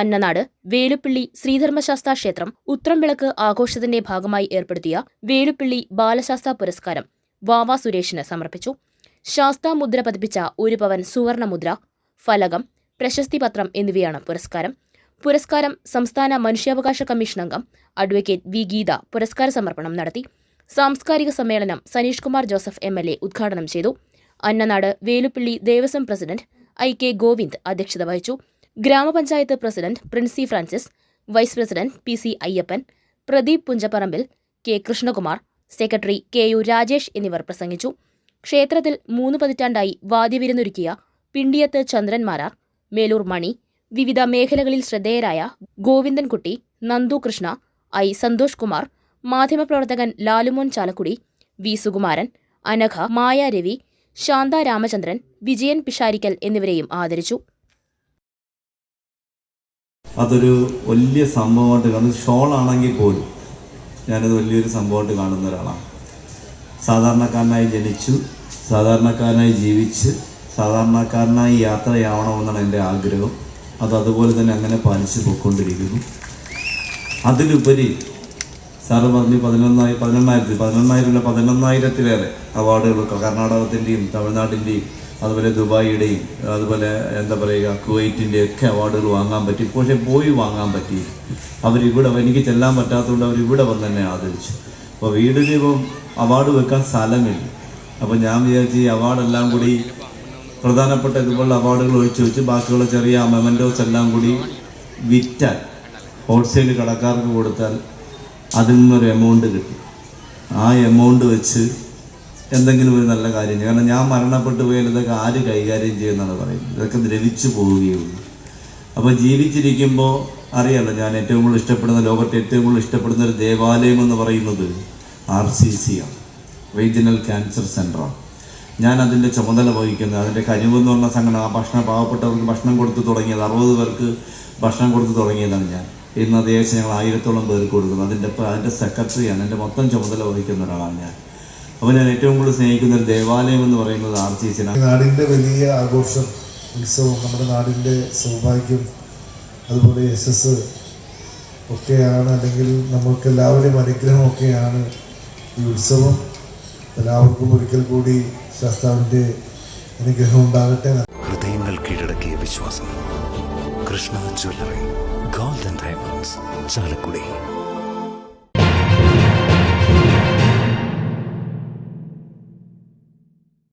അന്നനാട് വേലുപ്പിള്ളി ശ്രീധർമ്മശാസ്താ ക്ഷേത്രം ഉത്രംവിളക്ക് ആഘോഷത്തിന്റെ ഭാഗമായി ഏർപ്പെടുത്തിയ വേലുപ്പിള്ളി ബാലശാസ്താ പുരസ്കാരം വാവ സുരേഷിന് സമർപ്പിച്ചു. ശാസ്താ മുദ്ര പതിപ്പിച്ച 1 പവൻ സുവർണമുദ്ര, ഫലകം, പ്രശസ്തിപത്രം എന്നിവയാണ് പുരസ്കാരം. പുരസ്കാരം സംസ്ഥാന മനുഷ്യാവകാശ കമ്മീഷൻ അംഗം അഡ്വക്കേറ്റ് വി ഗീത പുരസ്കാര സമർപ്പണം നടത്തി. സാംസ്കാരിക സമ്മേളനം സനീഷ് കുമാർ ജോസഫ് MLA ഉദ്ഘാടനം ചെയ്തു. അന്നനാട് വേലുപ്പിള്ളി ദേവസ്വം പ്രസിഡന്റ് IK ഗോവിന്ദ് അധ്യക്ഷത വഹിച്ചു. ഗ്രാമപഞ്ചായത്ത് president Princy Francis, vice president PC Ayyappan, Pradeep Punchapparambil, K Krishnakumar, secretary KU Rajesh എന്നിവർ പ്രസംഗിച്ചു. ക്ഷേത്രത്തിൽ 3 പതിറ്റാണ്ടായി വാദ്യവിരുന്നൊരുക്കിയ പിണ്ടിയത്ത് ചന്ദ്രന്മാരാർ, മേലൂർ മണി, വിവിധ മേഖലകളിൽ ശ്രദ്ധേയരായ ഗോവിന്ദൻകുട്ടി, നന്ദു കൃഷ്ണ, I സന്തോഷ് കുമാർ, മാധ്യമപ്രവർത്തകൻ ലാലുമോൻ ചാലക്കുടി, V സുകുമാരൻ, അനഘ, മായ രവി, ശാന്ത രാമചന്ദ്രൻ, വിജയൻ പിഷാരിക്കൽ എന്നിവരെയും ആദരിച്ചു. അതൊരു വലിയ സംഭവമായിട്ട് കാണുന്നു. ഷോളാണെങ്കിൽ പോലും ഞാനത് വലിയൊരു സംഭവമായിട്ട് കാണുന്ന ഒരാളാണ്. സാധാരണക്കാരനായി ജനിച്ചു, സാധാരണക്കാരനായി ജീവിച്ച്, സാധാരണക്കാരനായി യാത്രയാവണമെന്നാണ് എൻ്റെ ആഗ്രഹം. അതുപോലെ തന്നെ അങ്ങനെ പാലിച്ച് പോയിക്കൊണ്ടിരിക്കുന്നു. അതിലുപരി സാറ് പറഞ്ഞു 11,000-11,000-11,000-ലേറെ അവാർഡുകൾ കർണാടകത്തിൻ്റെയും തമിഴ്നാട്ടിൻ്റെയും അതുപോലെ ദുബായിയുടെയും അതുപോലെ കുവൈറ്റിൻ്റെയും ഒക്കെ അവാർഡുകൾ വാങ്ങാൻ പറ്റി. പക്ഷേ പോയി വാങ്ങാൻ പറ്റി. അവരിവിടെ എനിക്ക് ചെല്ലാൻ പറ്റാത്തതുകൊണ്ട് അവരിവിടെ വന്ന് തന്നെ ആദരിച്ചു. അപ്പോൾ വീടിലിപ്പം അവാർഡ് വെക്കാൻ സ്ഥലമില്ല. അപ്പോൾ ഞാൻ വിചാരിച്ച് ഈ അവാർഡെല്ലാം കൂടി പ്രധാനപ്പെട്ട ഇതുപോലുള്ള അവാർഡുകൾ ഒഴിച്ചു വെച്ച് ബാക്കിയുള്ള ചെറിയ മെമൻറ്റോസ് എല്ലാം കൂടി വിറ്റാൽ, ഹോൾസെയിൽ കടക്കാർക്ക് കൊടുത്താൽ അതിൽ നിന്നൊരു എമൗണ്ട് കിട്ടും. ആ എമൗണ്ട് വെച്ച് എന്തെങ്കിലും ഒരു നല്ല കാര്യം ചെയ്യും. കാരണം ഞാൻ മരണപ്പെട്ടു പോയാൽ ഇതൊക്കെ ആര് കൈകാര്യം ചെയ്യുമെന്നാണ് പറയുന്നത്. ഇതൊക്കെ ദ്രവിച്ചു പോവുകയുള്ളൂ. അപ്പോൾ ജീവിച്ചിരിക്കുമ്പോൾ അറിയാമല്ലോ, ഞാൻ ഏറ്റവും കൂടുതൽ ഇഷ്ടപ്പെടുന്ന, ലോകത്തെ ഏറ്റവും കൂടുതൽ ഇഷ്ടപ്പെടുന്ന ഒരു ദേവാലയം എന്ന് പറയുന്നത് RCC ആണ്, റീജിയണൽ ക്യാൻസർ സെൻ്ററാണ്. ഞാൻ അതിൻ്റെ ചുമതല വഹിക്കുന്നത്. അതിൻ്റെ കനിവെന്ന് പറഞ്ഞ സംഘടന പാവപ്പെട്ടവർക്ക് ഭക്ഷണം കൊടുത്തു തുടങ്ങിയത്, 60 പേർക്ക് ഭക്ഷണം കൊടുത്തു തുടങ്ങിയതാണ് ഞാൻ. ഇന്ന് അതേശം ഞങ്ങൾ 1000-ഓളം പേർക്ക് കൊടുക്കുന്നത്. അതിൻ്റെ സെക്രട്ടറിയാണ്. എൻ്റെ മൊത്തം ചുമതല വഹിക്കുന്ന ഒരാളാണ് ഞാൻ. അപ്പോൾ ഞാൻ ഏറ്റവും കൂടുതൽ സ്നേഹിക്കുന്ന ഒരു ദേവാലയം എന്ന് പറയുന്നത് RCC ആണ്. നാടിൻ്റെ വലിയ ആഘോഷം, ഉത്സവം, നമ്മുടെ നാടിൻ്റെ സൗഭാഗ്യം, അതുപോലെ യശസ് ഒക്കെയാണ്, അല്ലെങ്കിൽ നമ്മൾക്ക് എല്ലാവരുടെയും അനുഗ്രഹമൊക്കെയാണ് ഈ ഉത്സവം. എല്ലാവർക്കും ഒരിക്കൽ കൂടി ശാസ്താവിൻ്റെ അനുഗ്രഹം ഉണ്ടാകട്ടെ. ഹൃദയങ്ങൾ കീഴടക്കിയ വിശ്വാസം. Krishna jewellery, golden diamonds, Chalakudy.